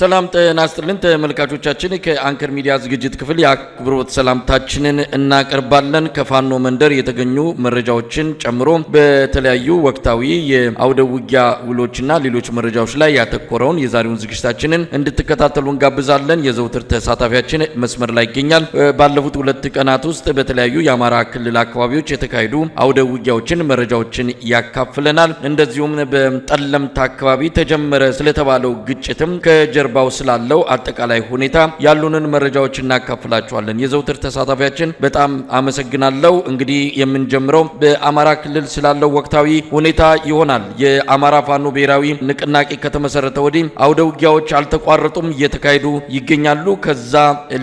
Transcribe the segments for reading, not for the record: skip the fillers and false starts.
ሰላም ጤና ይስጥልን ተመልካቾቻችን ከአንከር ሚዲያ ዝግጅት ክፍል የአክብሮት ሰላምታችንን እናቀርባለን። ከፋኖ መንደር የተገኙ መረጃዎችን ጨምሮ በተለያዩ ወቅታዊ የአውደ ውጊያ ውሎችና ሌሎች መረጃዎች ላይ ያተኮረውን የዛሬውን ዝግጅታችንን እንድትከታተሉ እንጋብዛለን። የዘውትር ተሳታፊያችን መስመር ላይ ይገኛል። ባለፉት 2 ቀናት ውስጥ በተለያዩ የአማራ ክልል አካባቢዎች የተካሄዱ አውደ ውጊያዎችን መረጃዎችን ያካፍለናል። እንደዚሁም በጠለምት አካባቢ ተጀመረ ስለተባለው ግጭትም ከጀርባው ስላለው አጠቃላይ ሁኔታ ያሉንን መረጃዎች እናካፍላችኋለን። የዘውትር ተሳታፊያችን በጣም አመሰግናለሁ። እንግዲህ የምንጀምረው በአማራ ክልል ስላለው ወቅታዊ ሁኔታ ይሆናል። የአማራ ፋኖ ብሔራዊ ንቅናቄ ከተመሰረተ ወዲህ አውደ ውጊያዎች አልተቋረጡም፣ እየተካሄዱ ይገኛሉ። ከዛ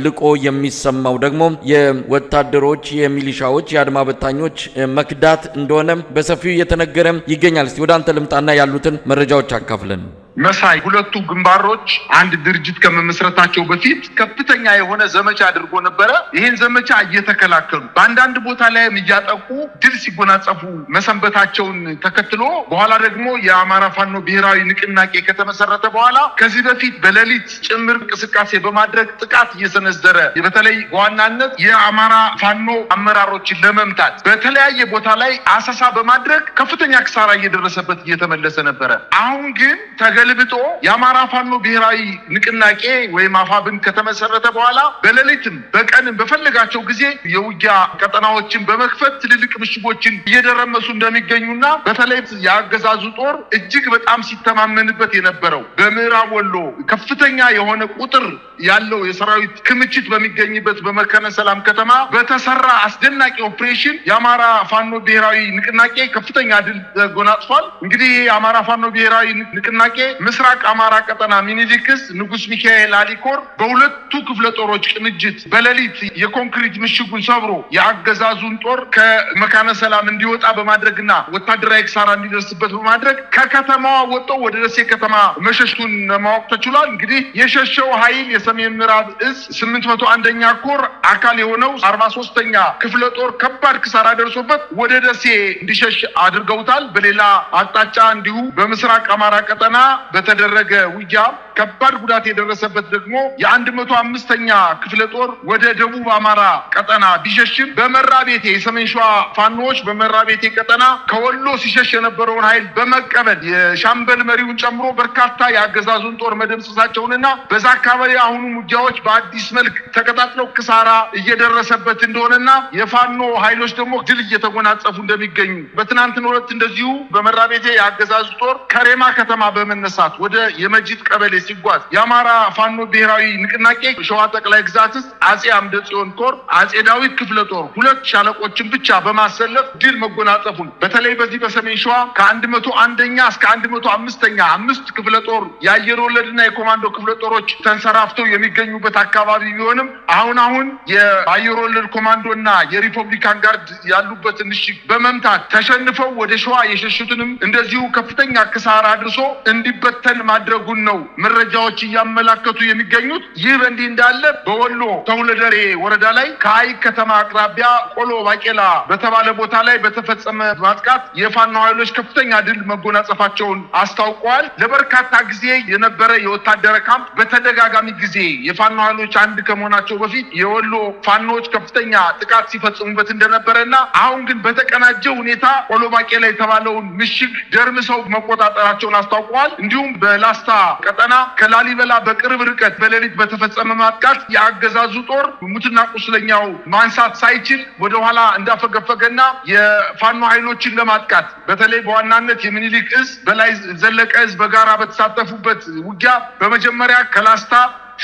ልቆ የሚሰማው ደግሞ የወታደሮች፣ የሚሊሻዎች፣ የአድማ በታኞች መክዳት እንደሆነ በሰፊው እየተነገረ ይገኛል። እስቲ ወደ አንተ ልምጣና ያሉትን መረጃዎች አካፍለን። መሳይ ሁለቱ ግንባሮች አንድ ድርጅት ከመመስረታቸው በፊት ከፍተኛ የሆነ ዘመቻ አድርጎ ነበረ። ይህን ዘመቻ እየተከላከሉ በአንዳንድ ቦታ ላይም እያጠቁ ድል ሲጎናጸፉ መሰንበታቸውን ተከትሎ በኋላ ደግሞ የአማራ ፋኖ ብሔራዊ ንቅናቄ ከተመሰረተ በኋላ ከዚህ በፊት በሌሊት ጭምር እንቅስቃሴ በማድረግ ጥቃት እየሰነዘረ በተለይ በዋናነት የአማራ ፋኖ አመራሮችን ለመምታት በተለያየ ቦታ ላይ አሰሳ በማድረግ ከፍተኛ ክሳራ እየደረሰበት እየተመለሰ ነበረ። አሁን ግን ተገልብጦ የአማራ ፋኖ ብሔራዊ ንቅናቄ ወይም አፋብን ከተመሰረተ በኋላ በሌሊትም በቀንም በፈለጋቸው ጊዜ የውጊያ ቀጠናዎችን በመክፈት ትልልቅ ምሽጎችን እየደረመሱ እንደሚገኙና በተለይ የአገዛዙ ጦር እጅግ በጣም ሲተማመንበት የነበረው በምዕራብ ወሎ ከፍተኛ የሆነ ቁጥር ያለው የሰራዊት ክምችት በሚገኝበት በመከነ ሰላም ከተማ በተሰራ አስደናቂ ኦፕሬሽን የአማራ ፋኖ ብሔራዊ ንቅናቄ ከፍተኛ ድል ተጎናጽፏል። እንግዲህ የአማራ ፋኖ ብሔራዊ ንቅናቄ ምስራቅ አማራ ቀጠና ሚኒሊክስ ንጉስ ሚካኤል አሊኮር በሁለቱ ክፍለ ጦሮች ቅንጅት በሌሊት የኮንክሪት ምሽጉን ሰብሮ የአገዛዙን ጦር ከመካነ ሰላም እንዲወጣ በማድረግና ወታደራዊ ክሳራ እንዲደርስበት በማድረግ ከከተማዋ ወጥተው ወደ ደሴ ከተማ መሸሹን ለማወቅ ተችሏል። እንግዲህ የሸሸው ኃይል የሰሜን ምዕራብ እዝ 801ኛ ኮር አካል የሆነው 43ኛ ክፍለ ጦር ከባድ ክሳራ ደርሶበት ወደ ደሴ እንዲሸሽ አድርገውታል። በሌላ አቅጣጫ እንዲሁ በምስራቅ አማራ ቀጠና በተደረገ ውጊያ ከባድ ጉዳት የደረሰበት ደግሞ የ105ኛ ክፍለ ጦር ወደ ደቡብ አማራ ቀጠና ቢሸሽም በመራቤቴ የሰሜን ሸዋ ፋኖዎች በመራቤቴ ቀጠና ከወሎ ሲሸሽ የነበረውን ኃይል በመቀበል የሻምበል መሪውን ጨምሮ በርካታ የአገዛዙን ጦር መደምሰሳቸውንና በዛ አካባቢ አሁኑ ውጊያዎች በአዲስ መልክ ተቀጣጥለው ክሳራ እየደረሰበት እንደሆነና የፋኖ ኃይሎች ደግሞ ድል እየተጎናጸፉ እንደሚገኙ በትናንትናው ዕለት እንደዚሁ በመራቤቴ የአገዛዙ ጦር ከሬማ ከተማ በመነሳት ወደ የመጂት ቀበሌ ሲጓዝ የአማራ ፋኖ ብሔራዊ ንቅናቄ ሸዋ ጠቅላይ ግዛት አጼ አምደ ጽዮን ኮር አጼ ዳዊት ክፍለ ጦር 2 ሻለቆችን ብቻ በማሰለፍ ድል መጎናጸፉን በተለይ በዚህ በሰሜን ሸዋ ከ101ኛ እስከ 105ኛ 5 ክፍለ ጦር የአየር ወለድና የኮማንዶ ክፍለ ጦሮች ተንሰራፍተው የሚገኙበት አካባቢ ቢሆንም አሁን የአየር ወለድ ኮማንዶና የሪፐብሊካን ጋርድ ያሉበት ምሽግ በመምታት ተሸንፈው ወደ ሸዋ የሸሹትንም እንደዚሁ ከፍተኛ ክሳራ አድርሶ እንዲበተን ማድረጉን ነው መረጃዎች እያመላከቱ የሚገኙት። ይህ በእንዲህ እንዳለ በወሎ ተውለደሬ ወረዳ ላይ ከአይ ከተማ አቅራቢያ ቆሎ ባቄላ በተባለ ቦታ ላይ በተፈጸመ ማጥቃት የፋኖ ኃይሎች ከፍተኛ ድል መጎናጸፋቸውን አስታውቀዋል። ለበርካታ ጊዜ የነበረ የወታደር ካምፕ በተደጋጋሚ ጊዜ የፋኖ ኃይሎች አንድ ከመሆናቸው በፊት የወሎ ፋኖዎች ከፍተኛ ጥቃት ሲፈጽሙበት እንደነበረና አሁን ግን በተቀናጀ ሁኔታ ቆሎ ባቄላ የተባለውን ምሽግ ደርምሰው መቆጣጠራቸውን አስታውቀዋል። እንዲሁም በላስታ ቀጠና ከላሊበላ በቅርብ ርቀት በሌሊት በተፈጸመ ማጥቃት የአገዛዙ ጦር ሙትና ቁስለኛው ማንሳት ሳይችል ወደ ኋላ እንዳፈገፈገና የፋኖ ኃይሎችን ለማጥቃት በተለይ በዋናነት የሚኒሊክ እዝ በላይ ዘለቀ እዝ በጋራ በተሳተፉበት ውጊያ በመጀመሪያ ከላስታ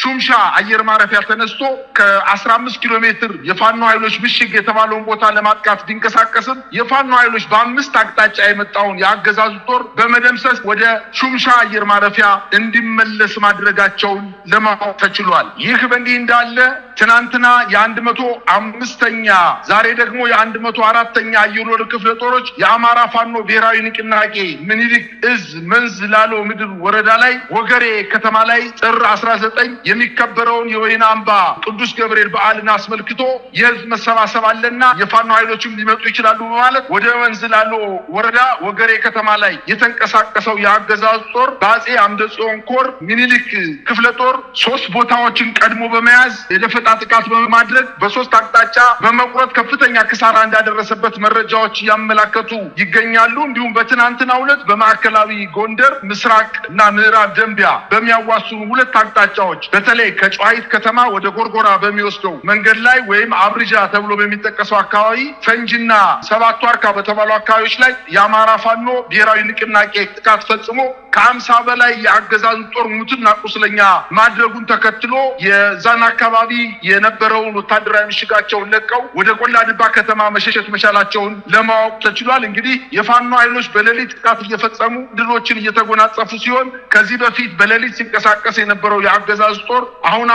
ሹምሻ አየር ማረፊያ ተነስቶ ከ15 ኪሎ ሜትር የፋኖ ኃይሎች ምሽግ የተባለውን ቦታ ለማጥቃት ቢንቀሳቀስም የፋኖ ኃይሎች በ5 አቅጣጫ የመጣውን የአገዛዙ ጦር በመደምሰስ ወደ ሹምሻ አየር ማረፊያ እንዲመለስ ማድረጋቸውን ለማወቅ ተችሏል። ይህ በእንዲህ እንዳለ ትናንትና የ105ኛ ዛሬ ደግሞ የ104ኛ አየር ወለድ ክፍለ ጦሮች የአማራ ፋኖ ብሔራዊ ንቅናቄ ምኒልክ እዝ መንዝ ላሎ ምድር ወረዳ ላይ ወገሬ ከተማ ላይ ጥር 19 የሚከበረውን የወይን አምባ ቅዱስ ገብርኤል በዓልን አስመልክቶ የህዝብ መሰባሰብ አለና የፋኖ ኃይሎችም ሊመጡ ይችላሉ በማለት ወደ ወንዝላሎ ወረዳ ወገሬ ከተማ ላይ የተንቀሳቀሰው የአገዛዙ ጦር በአጼ አምደ ጽዮን ኮር ሚኒሊክ ክፍለ ጦር 3 ቦታዎችን ቀድሞ በመያዝ የደፈጣ ጥቃት በማድረግ በ3 አቅጣጫ በመቁረጥ ከፍተኛ ክሳራ እንዳደረሰበት መረጃዎች ያመላከቱ ይገኛሉ። እንዲሁም በትናንትናው ዕለት በማዕከላዊ ጎንደር ምስራቅ እና ምዕራብ ደንቢያ በሚያዋስኑ 2 አቅጣጫዎች በተለይ ከጨዋሂት ከተማ ወደ ጎርጎራ በሚወስደው መንገድ ላይ ወይም አብርጃ ተብሎ በሚጠቀሰው አካባቢ ፈንጂና ሰባቱ አርካ በተባሉ አካባቢዎች ላይ የአማራ ፋኖ ብሔራዊ ንቅናቄ ጥቃት ፈጽሞ ከ50 በላይ የአገዛዙ ጦር ሙትና ቁስለኛ ማድረጉን ተከትሎ የዛን አካባቢ የነበረውን ወታደራዊ ምሽጋቸውን ለቀው ወደ ቆላ ድባ ከተማ መሸሸት መቻላቸውን ለማወቅ ተችሏል። እንግዲህ የፋኖ ኃይሎች በሌሊት ጥቃት እየፈጸሙ ድሎችን እየተጎናጸፉ ሲሆን ከዚህ በፊት በሌሊት ሲንቀሳቀስ የነበረው የአገዛዙ ጦር አሁን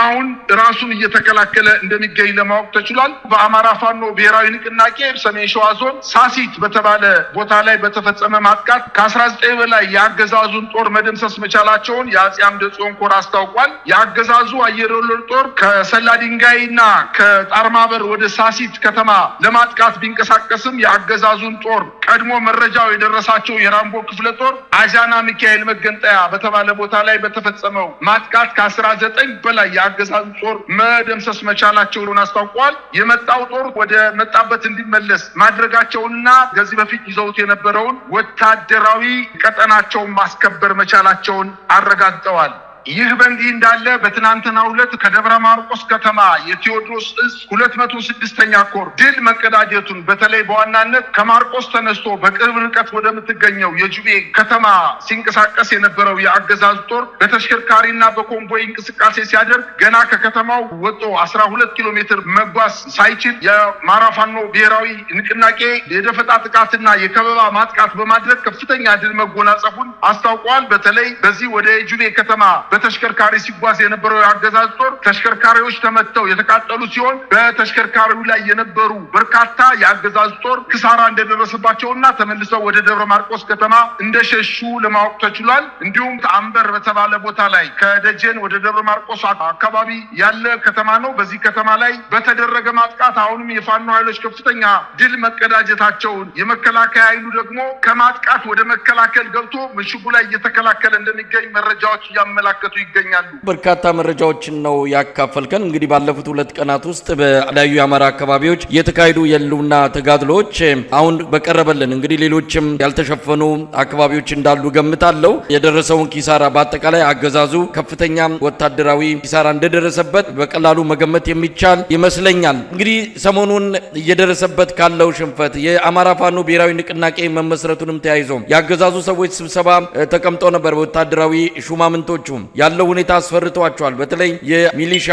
ራሱን እየተከላከለ እንደሚገኝ ለማወቅ ተችሏል። በአማራ ፋኖ ብሔራዊ ንቅናቄ ሰሜን ሸዋ ዞን ሳሲት በተባለ ቦታ ላይ በተፈጸመ ማጥቃት ከ19 በላይ የአገዛዙን ጦር መደምሰስ መቻላቸውን የአጼ አምደ ጽዮን ኮር አስታውቋል። የአገዛዙ አየር ወለድ ጦር ከሰላ ድንጋይና ከጣርማበር ወደ ሳሲት ከተማ ለማጥቃት ቢንቀሳቀስም የአገዛዙን ጦር ቀድሞ መረጃው የደረሳቸው የራምቦ ክፍለ ጦር አጃና ሚካኤል መገንጠያ በተባለ ቦታ ላይ በተፈጸመው ማጥቃት ከ19 በላይ የአገዛዙ ጦር መደምሰስ መቻላቸውን አስታውቋል። የመጣው ጦር ወደ መጣበት እንዲመለስ ማድረጋቸውንና ከዚህ በፊት ይዘውት የነበረውን ወታደራዊ ቀጠናቸውን ማስከበር መቻላቸውን አረጋግጠዋል። ይህ በእንዲህ እንዳለ በትናንትናው ዕለት ከደብረ ማርቆስ ከተማ የቴዎድሮስ እዝ 206ኛ ኮር ድል መቀዳጀቱን በተለይ በዋናነት ከማርቆስ ተነስቶ በቅርብ ርቀት ወደምትገኘው የጁቤ ከተማ ሲንቀሳቀስ የነበረው የአገዛዙ ጦር በተሽከርካሪና በኮንቮይ እንቅስቃሴ ሲያደርግ ገና ከከተማው ወጥቶ 12 ኪሎ ሜትር መጓዝ ሳይችል የአማራ ፋኖ ብሔራዊ ንቅናቄ የደፈጣ ጥቃትና የከበባ ማጥቃት በማድረግ ከፍተኛ ድል መጎናጸፉን አስታውቋል። በተለይ በዚህ ወደ ጁቤ ከተማ በተሽከርካሪ ሲጓዝ የነበረው የአገዛዝ ጦር ተሽከርካሪዎች ተመተው የተቃጠሉ ሲሆን በተሽከርካሪው ላይ የነበሩ በርካታ የአገዛዝ ጦር ክሳራ እንደደረሰባቸውና ተመልሰው ወደ ደብረ ማርቆስ ከተማ እንደሸሹ ለማወቅ ተችሏል። እንዲሁም አንበር በተባለ ቦታ ላይ ከደጀን ወደ ደብረ ማርቆስ አካባቢ ያለ ከተማ ነው። በዚህ ከተማ ላይ በተደረገ ማጥቃት አሁንም የፋኖ ኃይሎች ከፍተኛ ድል መቀዳጀታቸውን፣ የመከላከያ ኃይሉ ደግሞ ከማጥቃት ወደ መከላከል ገብቶ ምሽጉ ላይ እየተከላከለ እንደሚገኝ መረጃዎች እያመላከቱ ይገኛሉ። በርካታ መረጃዎችን ነው ያካፈልከን። እንግዲህ ባለፉት 2 ቀናት ውስጥ በተለያዩ የአማራ አካባቢዎች የተካሄዱ የህልውና ተጋድሎዎች አሁን በቀረበልን እንግዲህ ሌሎችም ያልተሸፈኑ አካባቢዎች እንዳሉ ገምታለሁ። የደረሰውን ኪሳራ በአጠቃላይ አገዛዙ ከፍተኛ ወታደራዊ ኪሳራ እንደደረሰበት በቀላሉ መገመት የሚቻል ይመስለኛል። እንግዲህ ሰሞኑን እየደረሰበት ካለው ሽንፈት የአማራ ፋኖ ብሔራዊ ንቅናቄ መመስረቱንም ተያይዞ ያገዛዙ ሰዎች ስብሰባ ተቀምጠው ነበር። በወታደራዊ ሹማምንቶቹ ያለው ሁኔታ አስፈርቷቸዋል። በተለይ የሚሊሻ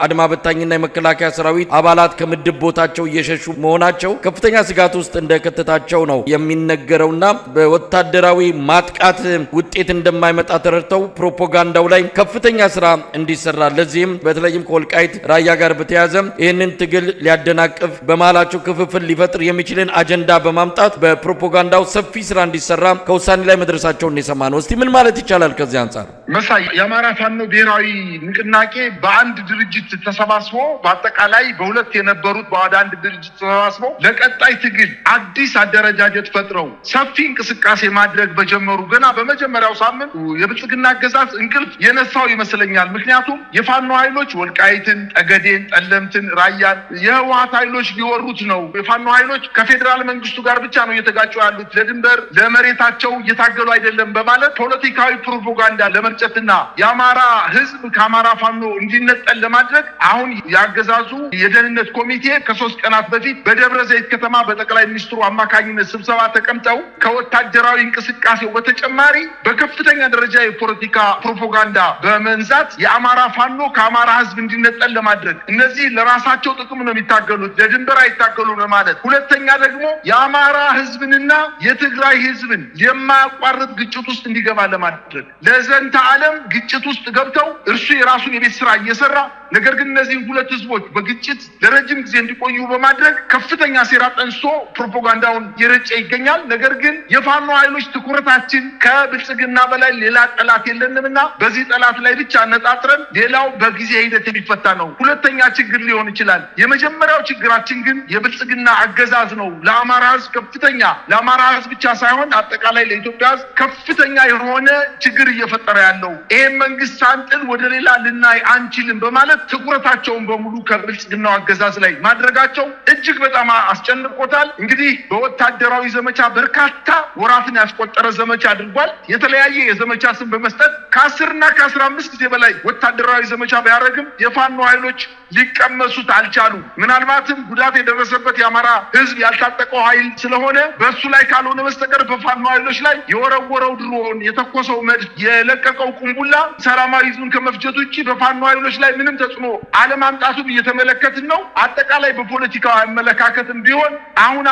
አድማ በታኝና የመከላከያ ሰራዊት አባላት ከምድብ ቦታቸው እየሸሹ መሆናቸው ከፍተኛ ስጋት ውስጥ እንደከተታቸው ነው የሚነገረውና በወታደራዊ ማጥቃት ውጤት እንደማይመጣ ተረድተው ፕሮፓጋንዳው ላይ ከፍተኛ ስራ እንዲሰራ ለዚህም በተለይም ከወልቃይት ራያ ጋር በተያያዘ ይህንን ትግል ሊያደናቅፍ በመሃላቸው ክፍፍል ሊፈጥር የሚችልን አጀንዳ በማምጣት በፕሮፓጋንዳው ሰፊ ስራ እንዲሰራ ከውሳኔ ላይ መድረሳቸውን የሰማ ነው። እስቲ ምን ማለት ይቻላል ከዚህ አንጻር? መሳይ የአማራ ፋኖ ብሔራዊ ንቅናቄ በአንድ ድርጅት ተሰባስቦ በአጠቃላይ በሁለት የነበሩት በአንድ አንድ ድርጅት ተሰባስቦ ለቀጣይ ትግል አዲስ አደረጃጀት ፈጥረው ሰፊ እንቅስቃሴ ማድረግ በጀመሩ ገና በመጀመሪያው ሳምንት የብልጽግና አገዛዝ እንቅልፍ የነሳው ይመስለኛል። ምክንያቱም የፋኖ ኃይሎች ወልቃይትን፣ ጠገዴን፣ ጠለምትን፣ ራያን የህወሓት ኃይሎች ሊወሩት ነው። የፋኖ ኃይሎች ከፌዴራል መንግስቱ ጋር ብቻ ነው እየተጋጩ ያሉት፣ ለድንበር ለመሬታቸው እየታገሉ አይደለም በማለት ፖለቲካዊ ፕሮፓጋንዳ ለመርጨትና የአማራ ህዝብ ከአማራ ፋኖ እንዲነጠል ለማድረግ አሁን ያገዛዙ የደህንነት ኮሚቴ ከ3 ቀናት በፊት በደብረ ዘይት ከተማ በጠቅላይ ሚኒስትሩ አማካኝነት ስብሰባ ተቀምጠው ከወታደራዊ እንቅስቃሴው በተጨማሪ በከፍተኛ ደረጃ የፖለቲካ ፕሮፓጋንዳ በመንዛት የአማራ ፋኖ ከአማራ ህዝብ እንዲነጠል ለማድረግ እነዚህ ለራሳቸው ጥቅም ነው የሚታገሉት፣ ለድንበር አይታገሉም ለማለት። ሁለተኛ ደግሞ የአማራ ህዝብንና የትግራይ ህዝብን የማያቋርጥ ግጭት ውስጥ እንዲገባ ለማድረግ ለዘንተ ዓለም ግጭት ውስጥ ገብተው እርሱ የራሱን የቤት ስራ እየሰራ ነገር ግን እነዚህ ሁለት ህዝቦች በግጭት ለረጅም ጊዜ እንዲቆዩ በማድረግ ከፍተኛ ሴራ ጠንስቶ ፕሮፓጋንዳውን እየረጨ ይገኛል። ነገር ግን የፋኖ ኃይሎች ትኩረታችን ከብልጽግና በላይ ሌላ ጠላት የለንምና በዚህ ጠላት ላይ ብቻ አነጣጥረን ሌላው በጊዜ ሂደት የሚፈታ ነው። ሁለተኛ ችግር ሊሆን ይችላል። የመጀመሪያው ችግራችን ግን የብልጽግና አገዛዝ ነው። ለአማራ ህዝብ ከፍተኛ ለአማራ ህዝብ ብቻ ሳይሆን አጠቃላይ ለኢትዮጵያ ህዝብ ከፍተኛ የሆነ ችግር እየፈጠረ ያለው ይሄን መንግስት አንጥል ወደ ሌላ ልናይ አንችልም በማለት ትኩረታቸውን በሙሉ ከብልጽግናው አገዛዝ ላይ ማድረጋቸው እጅግ በጣም አስጨንቆታል። እንግዲህ በወታደራዊ ዘመቻ በርካታ ወራትን ያስቆጠረ ዘመቻ አድርጓል። የተለያየ የዘመቻ ስም በመስጠት ከ10 እና ከ15 ጊዜ በላይ ወታደራዊ ዘመቻ ቢያደርግም የፋኖ ኃይሎች ሊቀመሱት አልቻሉ። ምናልባትም ጉዳት የደረሰበት የአማራ ህዝብ ያልታጠቀው ኃይል ስለሆነ በሱ ላይ ካልሆነ በስተቀር በፋኖ ኃይሎች ላይ የወረወረው ድሮን፣ የተኮሰው መድፍ፣ የለቀቀው ቁምቡላ ሰላማዊ ህዝቡን ከመፍጀት ውጭ በፋኖ ኃይሎች ላይ ምንም ተጽዕኖ አለማምጣቱን እየተመለከትን ነው። አጠቃላይ በፖለቲካው አመለካከትም ቢሆን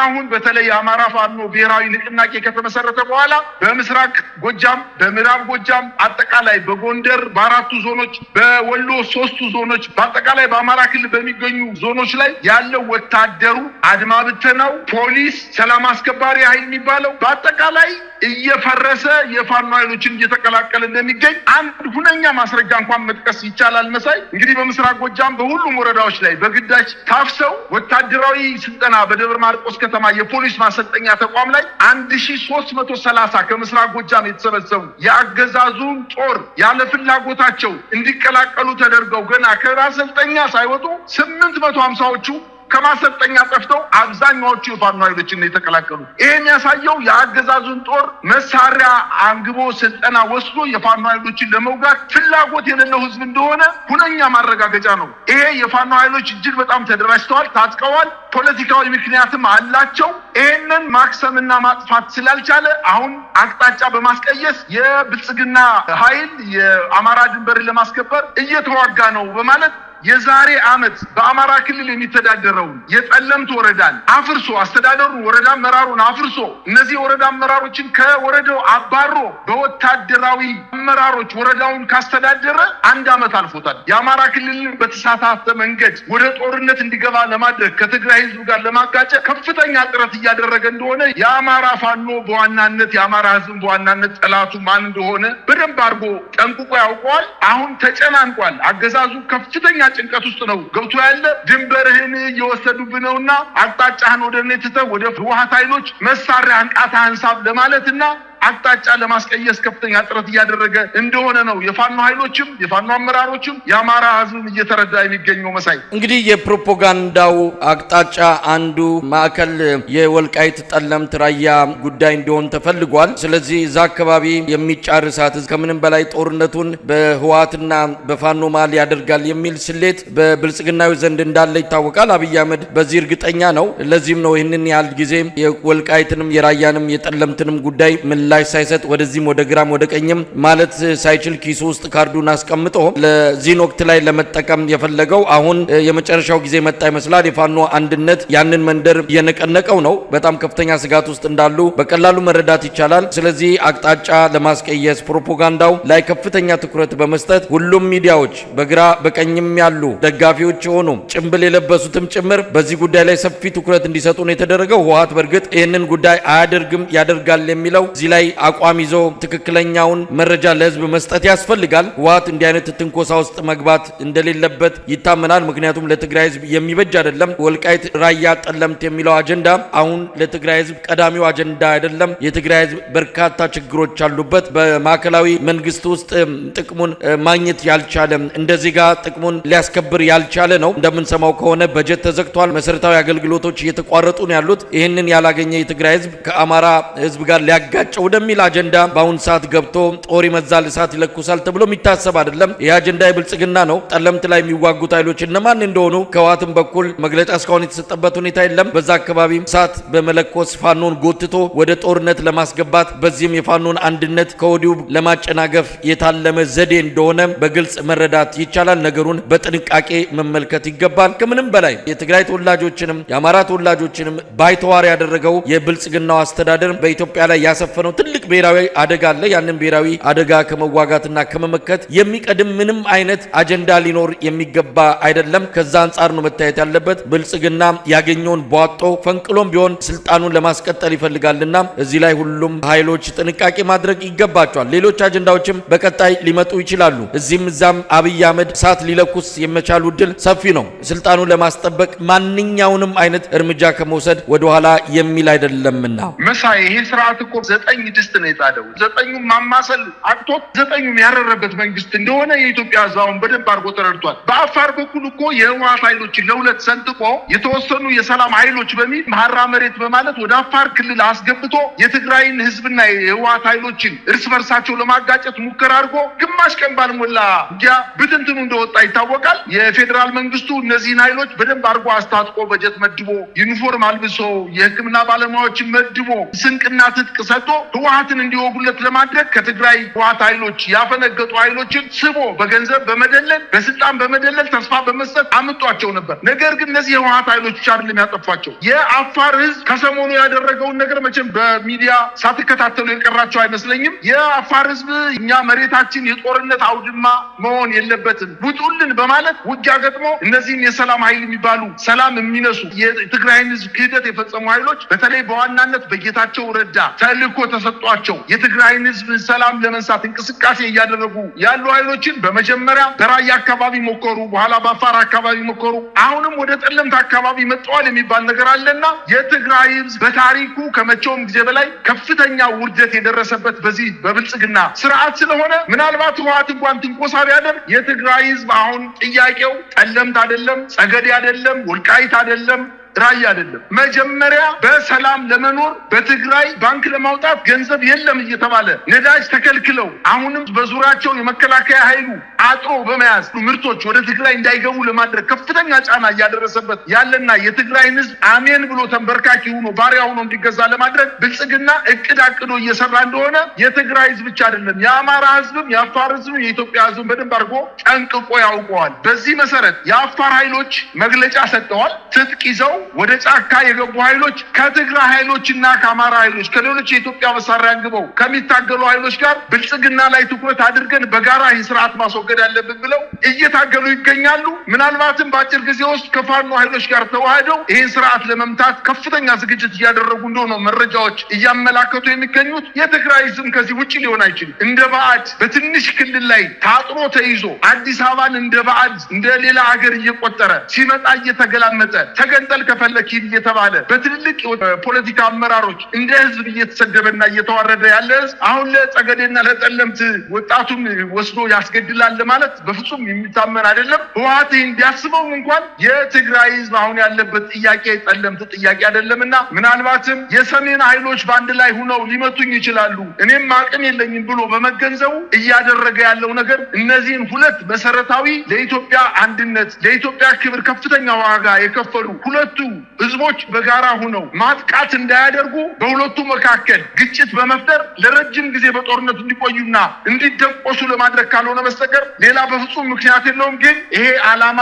አሁን በተለይ የአማራ ፋኖ ብሔራዊ ንቅናቄ ከተመሰረተ በኋላ በምስራቅ ጎጃም፣ በምዕራብ ጎጃም፣ አጠቃላይ በጎንደር በአራቱ ዞኖች፣ በወሎ 3ቱ ዞኖች፣ በአጠቃላይ በአማራ ክልል በሚገኙ ዞኖች ላይ ያለው ወታደሩ፣ አድማ ብተናው፣ ፖሊስ፣ ሰላም አስከባሪ ኃይል የሚባለው በአጠቃላይ እየፈረሰ የፋኖ ኃይሎችን እየተቀላቀለ እንደሚገኝ አንድ ሁነኛ ማስረጃ እንኳን መጥቀስ ይቻላል። መሳይ እንግዲህ በምስራቅ ጎጃም በሁሉም ወረዳዎች ላይ በግዳጅ ታፍሰው ወታደራዊ ስልጠና በደብረ ማርቆስ ከተማ የፖሊስ ማሰልጠኛ ተቋም ላይ 1330 ከምስራቅ ጎጃም የተሰበሰቡ የአገዛዙን ጦር ያለ ፍላጎታቸው እንዲቀላቀሉ ተደርገው ገና ከማሰልጠኛ ሳይወጡ 850ዎቹ ከማሰልጠኛ ጠፍተው አብዛኛዎቹ የፋኖ ኃይሎችን ነው የተቀላቀሉ። ይሄ የሚያሳየው የአገዛዙን ጦር መሳሪያ አንግቦ ስልጠና ወስዶ የፋኖ ኃይሎችን ለመውጋት ፍላጎት የሌለው ህዝብ እንደሆነ ሁነኛ ማረጋገጫ ነው። ይሄ የፋኖ ኃይሎች እጅግ በጣም ተደራጅተዋል፣ ታጥቀዋል፣ ፖለቲካዊ ምክንያትም አላቸው። ይሄንን ማክሰምና ማጥፋት ስላልቻለ አሁን አቅጣጫ በማስቀየስ የብልጽግና ኃይል የአማራ ድንበርን ለማስከበር እየተዋጋ ነው በማለት የዛሬ ዓመት በአማራ ክልል የሚተዳደረውን የጠለምት ወረዳን አፍርሶ አስተዳደሩ ወረዳ አመራሩን አፍርሶ እነዚህ ወረዳ አመራሮችን ከወረዳው አባሮ በወታደራዊ አመራሮች ወረዳውን ካስተዳደረ 1 ዓመት አልፎታል። የአማራ ክልልን በተሳታተ መንገድ ወደ ጦርነት እንዲገባ ለማድረግ ከትግራይ ህዝብ ጋር ለማጋጨት ከፍተኛ ጥረት እያደረገ እንደሆነ የአማራ ፋኖ በዋናነት የአማራ ህዝብ በዋናነት ጠላቱ ማን እንደሆነ በደንብ አድርጎ ጠንቅቆ ያውቀዋል። አሁን ተጨናንቋል። አገዛዙ ከፍተኛ ጭንቀት ውስጥ ነው ገብቶ ያለ። ድንበርህን እየወሰዱብህ ነውና አቅጣጫህን ወደ እኔ ትተህ ወደ ህወሓት ኃይሎች መሳሪያ አንቃታህን ሳብ ለማለትና አቅጣጫ ለማስቀየስ ከፍተኛ ጥረት እያደረገ እንደሆነ ነው የፋኖ ኃይሎችም የፋኖ አመራሮችም የአማራ ህዝብን እየተረዳ የሚገኘው። መሳይ እንግዲህ የፕሮፓጋንዳው አቅጣጫ አንዱ ማዕከል የወልቃይት ጠለምት ራያ ጉዳይ እንዲሆን ተፈልጓል። ስለዚህ እዛ አካባቢ የሚጫር እሳት ከምንም በላይ ጦርነቱን በህወሓትና በፋኖ መሃል ያደርጋል የሚል ስሌት በብልጽግናዊ ዘንድ እንዳለ ይታወቃል። አብይ አህመድ በዚህ እርግጠኛ ነው። ለዚህም ነው ይህንን ያህል ጊዜ የወልቃይትንም የራያንም የጠለምትንም ጉዳይ ምላሽ ሳይሰጥ ወደዚህም ወደ ግራም ወደ ቀኝም ማለት ሳይችል ኪሱ ውስጥ ካርዱን አስቀምጦ ለዚህን ወቅት ላይ ለመጠቀም የፈለገው አሁን የመጨረሻው ጊዜ መጣ ይመስላል። የፋኖ አንድነት ያንን መንደር እየነቀነቀው ነው። በጣም ከፍተኛ ስጋት ውስጥ እንዳሉ በቀላሉ መረዳት ይቻላል። ስለዚህ አቅጣጫ ለማስቀየስ ፕሮፓጋንዳው ላይ ከፍተኛ ትኩረት በመስጠት ሁሉም ሚዲያዎች በግራ በቀኝም ያሉ ደጋፊዎች የሆኑ ጭምብል የለበሱትም ጭምር በዚህ ጉዳይ ላይ ሰፊ ትኩረት እንዲሰጡ ነው የተደረገው። ህወሓት በእርግጥ ይህንን ጉዳይ አያደርግም ያደርጋል የሚለው እዚህ ላይ አቋም ይዞ ትክክለኛውን መረጃ ለህዝብ መስጠት ያስፈልጋል። ህወሓት እንዲህ አይነት ትንኮሳ ውስጥ መግባት እንደሌለበት ይታመናል። ምክንያቱም ለትግራይ ህዝብ የሚበጅ አይደለም። ወልቃይት ራያ ጠለምት የሚለው አጀንዳ አሁን ለትግራይ ህዝብ ቀዳሚው አጀንዳ አይደለም። የትግራይ ህዝብ በርካታ ችግሮች አሉበት። በማዕከላዊ መንግስት ውስጥ ጥቅሙን ማግኘት ያልቻለ እንደ ዜጋ ጥቅሙን ሊያስከብር ያልቻለ ነው። እንደምንሰማው ከሆነ በጀት ተዘግቷል። መሰረታዊ አገልግሎቶች እየተቋረጡ ነው ያሉት። ይህንን ያላገኘ የትግራይ ህዝብ ከአማራ ህዝብ ጋር ሊያጋጨው ወደሚል አጀንዳ በአሁን ሰዓት ገብቶ ጦር ይመዛል፣ እሳት ይለኩሳል ተብሎ የሚታሰብ አይደለም። ይህ አጀንዳ የብልጽግና ነው። ጠለምት ላይ የሚዋጉት ኃይሎች እነማን እንደሆኑ ከህወሓትም በኩል መግለጫ እስካሁን የተሰጠበት ሁኔታ የለም። በዛ አካባቢ እሳት በመለኮስ ፋኖን ጎትቶ ወደ ጦርነት ለማስገባት በዚህም የፋኖን አንድነት ከወዲሁ ለማጨናገፍ የታለመ ዘዴ እንደሆነ በግልጽ መረዳት ይቻላል። ነገሩን በጥንቃቄ መመልከት ይገባል። ከምንም በላይ የትግራይ ተወላጆችንም የአማራ ተወላጆችንም ባይተዋር ያደረገው የብልጽግናው አስተዳደር በኢትዮጵያ ላይ ያሰፈነው ትልቅ ብሔራዊ አደጋ አለ። ያንን ብሔራዊ አደጋ ከመዋጋትና ከመመከት የሚቀድም ምንም አይነት አጀንዳ ሊኖር የሚገባ አይደለም። ከዛ አንጻር ነው መታየት ያለበት። ብልጽግና ያገኘውን ቧጦ ፈንቅሎም ቢሆን ስልጣኑን ለማስቀጠል ይፈልጋልና እዚህ ላይ ሁሉም ኃይሎች ጥንቃቄ ማድረግ ይገባቸዋል። ሌሎች አጀንዳዎችም በቀጣይ ሊመጡ ይችላሉ። እዚህም እዛም አብይ አህመድ እሳት ሊለኩስ የመቻሉ እድል ሰፊ ነው። ስልጣኑን ለማስጠበቅ ማንኛውንም አይነት እርምጃ ከመውሰድ ወደኋላ የሚል አይደለምና መሳይ ይሄ ስርዓት እኮ 9 ድስት ነው የጣደው። 9ኙ ማማሰል አቅቶት 9ኙም ያረረበት መንግስት እንደሆነ የኢትዮጵያ ሕዝብ በደንብ አድርጎ ተረድቷል። በአፋር በኩል እኮ የህወሓት ኃይሎችን ለሁለት ሰንጥቆ የተወሰኑ የሰላም ኃይሎች በሚል መሐራ መሬት በማለት ወደ አፋር ክልል አስገብቶ የትግራይን ህዝብና የህወሓት ኃይሎችን እርስ በርሳቸው ለማጋጨት ሙከራ አድርጎ ግማሽ ቀን ባልሞላ ውጊያ ብትንትኑ እንደወጣ ይታወቃል። የፌዴራል መንግስቱ እነዚህን ኃይሎች በደንብ አድርጎ አስታጥቆ በጀት መድቦ ዩኒፎርም አልብሶ የህክምና ባለሙያዎችን መድቦ ስንቅና ትጥቅ ሰጥቶ ህወሓትን እንዲወጉለት ለማድረግ ከትግራይ ህወሓት ኃይሎች ያፈነገጡ ኃይሎችን ስቦ በገንዘብ በመደለል በስልጣን በመደለል ተስፋ በመስጠት አምጧቸው ነበር። ነገር ግን እነዚህ የህወሓት ኃይሎች ብቻ አይደለም ያጠፏቸው። የአፋር ህዝብ ከሰሞኑ ያደረገውን ነገር መቼም በሚዲያ ሳትከታተሉ የቀራቸው አይመስለኝም። የአፋር ህዝብ እኛ መሬታችን የጦርነት አውድማ መሆን የለበትም ውጡልን በማለት ውጊያ ገጥሞ እነዚህም የሰላም ኃይል የሚባሉ ሰላም የሚነሱ የትግራይን ህዝብ ክህደት የፈጸሙ ኃይሎች በተለይ በዋናነት በጌታቸው ረዳ ተልእኮ ተሰጧቸው የትግራይን ህዝብ ሰላም ለመንሳት እንቅስቃሴ እያደረጉ ያሉ ኃይሎችን በመጀመሪያ በራያ አካባቢ ሞከሩ፣ በኋላ በአፋር አካባቢ ሞከሩ፣ አሁንም ወደ ጠለምት አካባቢ መጥተዋል የሚባል ነገር አለና የትግራይ ህዝብ በታሪኩ ከመቼውም ጊዜ በላይ ከፍተኛ ውርደት የደረሰበት በዚህ በብልጽግና ስርዓት ስለሆነ ምናልባት ህወሓት እንኳን ትንኮሳ ቢያደርግ የትግራይ ህዝብ አሁን ጥያቄው ጠለምት አይደለም፣ ጸገዴ አይደለም፣ ወልቃይት አይደለም፣ ራያ አይደለም። መጀመሪያ በሰላም ለመኖር በትግራይ ባንክ ለማውጣት ገንዘብ የለም እየተባለ ነዳጅ ተከልክለው አሁንም በዙሪያቸው የመከላከያ ኃይሉ አጥሮ በመያዝ ምርቶች ወደ ትግራይ እንዳይገቡ ለማድረግ ከፍተኛ ጫና እያደረሰበት ያለና የትግራይን ህዝብ አሜን ብሎ ተንበርካኪ ሆኖ ባሪያ ሆኖ እንዲገዛ ለማድረግ ብልጽግና እቅድ አቅዶ እየሰራ እንደሆነ የትግራይ ህዝብ ብቻ አይደለም የአማራ ህዝብም የአፋር ህዝብም የኢትዮጵያ ህዝብም በደንብ አድርጎ ጠንቅቆ ያውቀዋል። በዚህ መሰረት የአፋር ኃይሎች መግለጫ ሰጥተዋል። ትጥቅ ይዘው ወደ ጫካ የገቡ ኃይሎች ከትግራይ ኃይሎችና ከአማራ ኃይሎች ከሌሎች የኢትዮጵያ መሳሪያ አንግበው ከሚታገሉ ኃይሎች ጋር ብልጽግና ላይ ትኩረት አድርገን በጋራ ይህ ስርዓት ማስወገድ አለብን ብለው እየታገሉ ይገኛሉ። ምናልባትም በአጭር ጊዜ ውስጥ ከፋኖ ኃይሎች ጋር ተዋህደው ይህን ስርዓት ለመምታት ከፍተኛ ዝግጅት እያደረጉ እንደሆነ መረጃዎች እያመላከቱ የሚገኙት። የትግራይ ህዝብ ከዚህ ውጭ ሊሆን አይችልም። እንደ ባዕድ በትንሽ ክልል ላይ ታጥሮ ተይዞ አዲስ አበባን እንደ ባዕድ እንደ ሌላ ሀገር እየቆጠረ ሲመጣ እየተገላመጠ ተገንጠል ከፈለክ እየተባለ በትልልቅ ፖለቲካ አመራሮች እንደ ህዝብ እየተሰደበና እየተዋረደ ያለ ህዝብ አሁን ለጸገዴና ለጠለምት ወጣቱን ወስዶ ያስገድላል ማለት በፍጹም የሚታመን አይደለም። ህወሓት እንዲያስበው እንኳን የትግራይ ህዝብ አሁን ያለበት ጥያቄ ጠለምት ጥያቄ አይደለምና ምናልባትም የሰሜን ኃይሎች በአንድ ላይ ሆነው ሊመቱኝ ይችላሉ እኔም አቅም የለኝም ብሎ በመገንዘቡ እያደረገ ያለው ነገር እነዚህን ሁለት መሰረታዊ ለኢትዮጵያ አንድነት ለኢትዮጵያ ክብር ከፍተኛ ዋጋ የከፈሉ ሁለቱ ህዝቦች በጋራ ሆነው ማጥቃት እንዳያደርጉ በሁለቱ መካከል ግጭት በመፍጠር ለረጅም ጊዜ በጦርነት እንዲቆዩና እንዲደቆሱ ለማድረግ ካልሆነ በስተቀር ሌላ በፍጹም ምክንያት የለውም። ግን ይሄ ዓላማ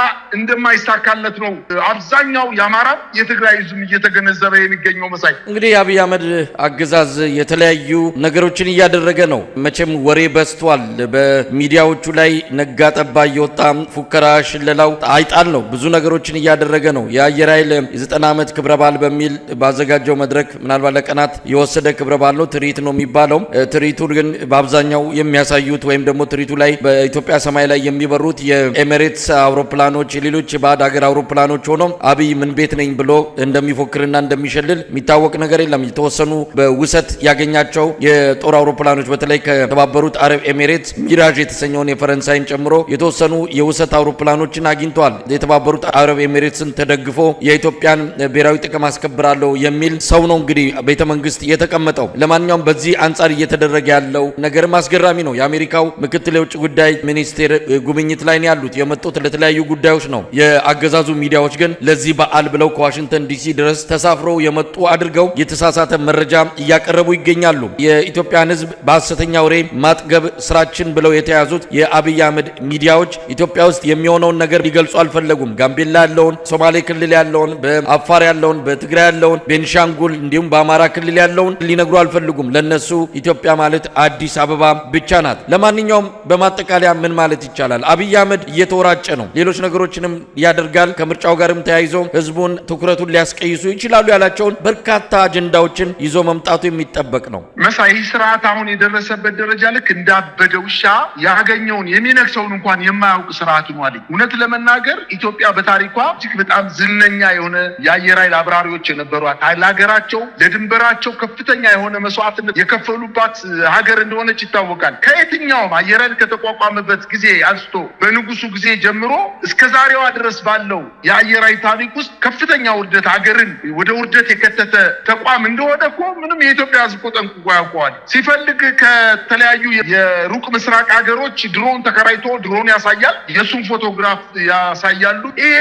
እንደማይሳካለት ነው አብዛኛው የአማራ የትግራይ ህዝብ እየተገነዘበ የሚገኘው። መሳይ እንግዲህ የአብይ አህመድ አገዛዝ የተለያዩ ነገሮችን እያደረገ ነው። መቼም ወሬ በዝቷል። በሚዲያዎቹ ላይ ነጋ ጠባ እየወጣ ፉከራ ሽለላው አይጣል ነው። ብዙ ነገሮችን እያደረገ ነው። የአየር ኃይል የ90 ዓመት ክብረ በዓል በሚል ባዘጋጀው መድረክ ምናልባት ለቀናት የወሰደ ክብረ በዓል ነው። ትርኢት ነው የሚባለው። ትርኢቱ ግን በአብዛኛው የሚያሳዩት ወይም ደግሞ ትርኢቱ ላይ በኢትዮጵያ ሰማይ ላይ የሚበሩት የኤሚሬትስ አውሮፕላኖች የሌሎች የባዕድ ሀገር አውሮፕላኖች ሆኖ አብይ ምን ቤት ነኝ ብሎ እንደሚፎክርና እንደሚሸልል የሚታወቅ ነገር የለም። የተወሰኑ በውሰት ያገኛቸው የጦር አውሮፕላኖች በተለይ ከተባበሩት አረብ ኤሚሬትስ ሚራዥ የተሰኘውን የፈረንሳይን ጨምሮ የተወሰኑ የውሰት አውሮፕላኖችን አግኝተዋል። የተባበሩት አረብ ኤሚሬትስን ተደግፎ የኢትዮጵያን ብሔራዊ ጥቅም አስከብራለሁ የሚል ሰው ነው እንግዲህ ቤተ መንግስት የተቀመጠው። ለማንኛውም በዚህ አንጻር እየተደረገ ያለው ነገርም አስገራሚ ነው። የአሜሪካው ምክትል የውጭ ጉዳይ ሚኒስቴር ጉብኝት ላይ ነው ያሉት። የመጡት ለተለያዩ ጉዳዮች ነው። የአገዛዙ ሚዲያዎች ግን ለዚህ በዓል ብለው ከዋሽንግተን ዲሲ ድረስ ተሳፍረው የመጡ አድርገው የተሳሳተ መረጃ እያቀረቡ ይገኛሉ። የኢትዮጵያን ሕዝብ በሐሰተኛ ወሬ ማጥገብ ስራችን ብለው የተያዙት የአብይ አህመድ ሚዲያዎች ኢትዮጵያ ውስጥ የሚሆነውን ነገር ሊገልጹ አልፈለጉም። ጋምቤላ ያለውን፣ ሶማሌ ክልል ያለውን፣ በአፋር ያለውን በትግራይ ያለውን ቤንሻንጉል እንዲሁም በአማራ ክልል ያለውን ሊነግሩ አልፈልጉም። ለነሱ ኢትዮጵያ ማለት አዲስ አበባ ብቻ ናት። ለማንኛውም በማጠቃለያ ምን ማለት ይቻላል? አብይ አህመድ እየተወራጨ ነው። ሌሎች ነገሮችንም ያደርጋል። ከምርጫው ጋርም ተያይዞ ህዝቡን ትኩረቱን ሊያስቀይሱ ይችላሉ ያላቸውን በርካታ አጀንዳዎችን ይዞ መምጣቱ የሚጠበቅ ነው። መሳይ ስርዓት አሁን የደረሰበት ደረጃ ልክ እንዳበደ ውሻ ያገኘውን የሚነክሰውን እንኳን የማያውቅ ስርዓት ነው አለኝ። እውነት ለመናገር ኢትዮጵያ በታሪኳ እጅግ በጣም ዝነኛ የሆነ የአየር ኃይል አብራሪዎች የነበሯት ለሀገራቸው ለድንበራቸው ከፍተኛ የሆነ መስዋዕትነት የከፈሉባት ሀገር እንደሆነች ይታወቃል። ከየትኛውም አየር ኃይል ከተቋቋመበት ጊዜ አንስቶ በንጉሱ ጊዜ ጀምሮ እስከ ዛሬዋ ድረስ ባለው የአየር ኃይል ታሪክ ውስጥ ከፍተኛ ውርደት ሀገርን ወደ ውርደት የከተተ ተቋም እንደሆነ እኮ ምንም የኢትዮጵያ ሕዝብ ጠንቅቆ ያውቀዋል። ሲፈልግ ከተለያዩ የሩቅ ምስራቅ ሀገሮች ድሮን ተከራይቶ ድሮን ያሳያል፣ የሱን ፎቶግራፍ ያሳያሉ። ይሄ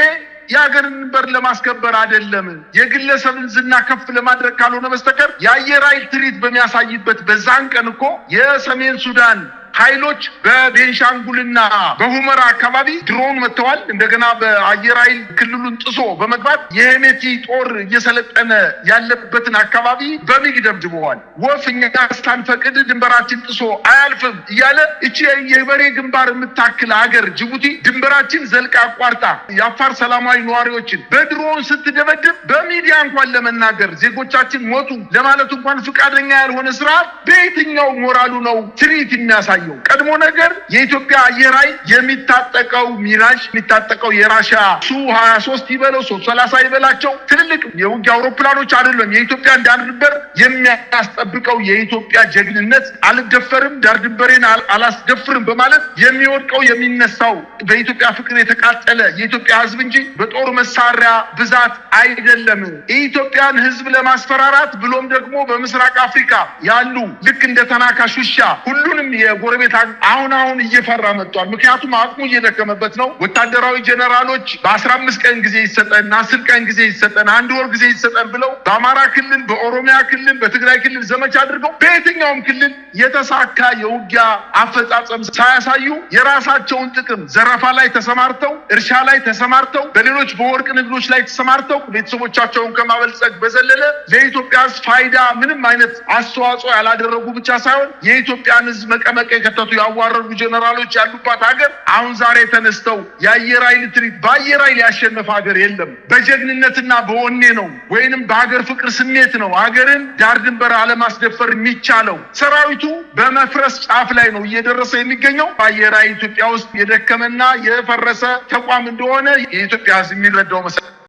የሀገርን ድንበር ለማስከበር አይደለም፣ የግለሰብን ዝና ከፍ ለማድረግ ካልሆነ በስተቀር የአየር ኃይል ትርኢት በሚያሳይበት በዛን ቀን እኮ የሰሜን ሱዳን ኃይሎች በቤንሻንጉልና በሁመራ አካባቢ ድሮን መጥተዋል። እንደገና በአየር ኃይል ክልሉን ጥሶ በመግባት የሄሜቲ ጦር እየሰለጠነ ያለበትን አካባቢ በሚግ ደብድበዋል። ወፍ እኛ ሳንፈቅድ ድንበራችን ጥሶ አያልፍም እያለ እቺ የበሬ ግንባር የምታክል ሀገር ጅቡቲ ድንበራችን ዘልቃ አቋርጣ የአፋር ሰላማዊ ነዋሪዎችን በድሮን ስትደበድብ በሚዲያ እንኳን ለመናገር ዜጎቻችን ሞቱ ለማለት እንኳን ፍቃደኛ ያልሆነ ስርዓት በየትኛው ሞራሉ ነው ትርኢት የሚያሳየው? ቀድሞ ነገር የኢትዮጵያ አየር ኃይል የሚታጠቀው ሚራጅ የሚታጠቀው የራሻ ሱ-23 ይበለው ሱ-30 ይበላቸው ትልልቅ የውጊያ አውሮፕላኖች አይደለም። የኢትዮጵያ ዳር ድንበር የሚያስጠብቀው የኢትዮጵያ ጀግንነት አልደፈርም ዳር ድንበሬን አላስደፍርም በማለት የሚወድቀው የሚነሳው በኢትዮጵያ ፍቅር የተቃጠለ የኢትዮጵያ ሕዝብ እንጂ በጦር መሳሪያ ብዛት አይደለም። የኢትዮጵያን ሕዝብ ለማስፈራራት ብሎም ደግሞ በምስራቅ አፍሪካ ያሉ ልክ እንደ ተናካሽ ውሻ ሁሉንም የጎረቤት አሁን እየፈራ መጥቷል። ምክንያቱም አቅሙ እየደከመበት ነው። ወታደራዊ ጀነራሎች በ15 ቀን ጊዜ ይሰጠን፣ 10 ቀን ጊዜ ይሰጠን፣ 1 ወር ጊዜ ይሰጠን ብለው በአማራ ክልል፣ በኦሮሚያ ክልል፣ በትግራይ ክልል ዘመቻ አድርገው በየትኛውም ክልል የተሳካ የውጊያ አፈጻጸም ሳያሳዩ የራሳቸውን ጥቅም ዘረፋ ላይ ተሰማርተው፣ እርሻ ላይ ተሰማርተው፣ በሌሎች በወርቅ ንግዶች ላይ ተሰማርተው ቤተሰቦቻቸውን ከማበልጸግ በዘለለ ለኢትዮጵያ ፋይዳ ምንም አይነት አስተዋጽኦ ያላደረጉ ብቻ ሳይሆን የኢትዮጵያን ሕዝብ መቀመቅ የከተቱ ያዋረዱ ጀነራሎች ያሉባት ሀገር አሁን ዛሬ ተነስተው የአየር ኃይል ትርኢት በአየር ኃይል ያሸነፈ ሀገር የለም። በጀግንነትና በወኔ ነው ወይንም በሀገር ፍቅር ስሜት ነው ሀገርን ዳር ድንበር አለማስደፈር የሚቻለው። ሰራዊቱ በመፍረስ ጫፍ ላይ ነው እየደረሰ የሚገኘው። አየር ኃይል ኢትዮጵያ ውስጥ የደከመና የፈረሰ ተቋም እንደሆነ የኢትዮጵያ ሕዝብ የሚረዳው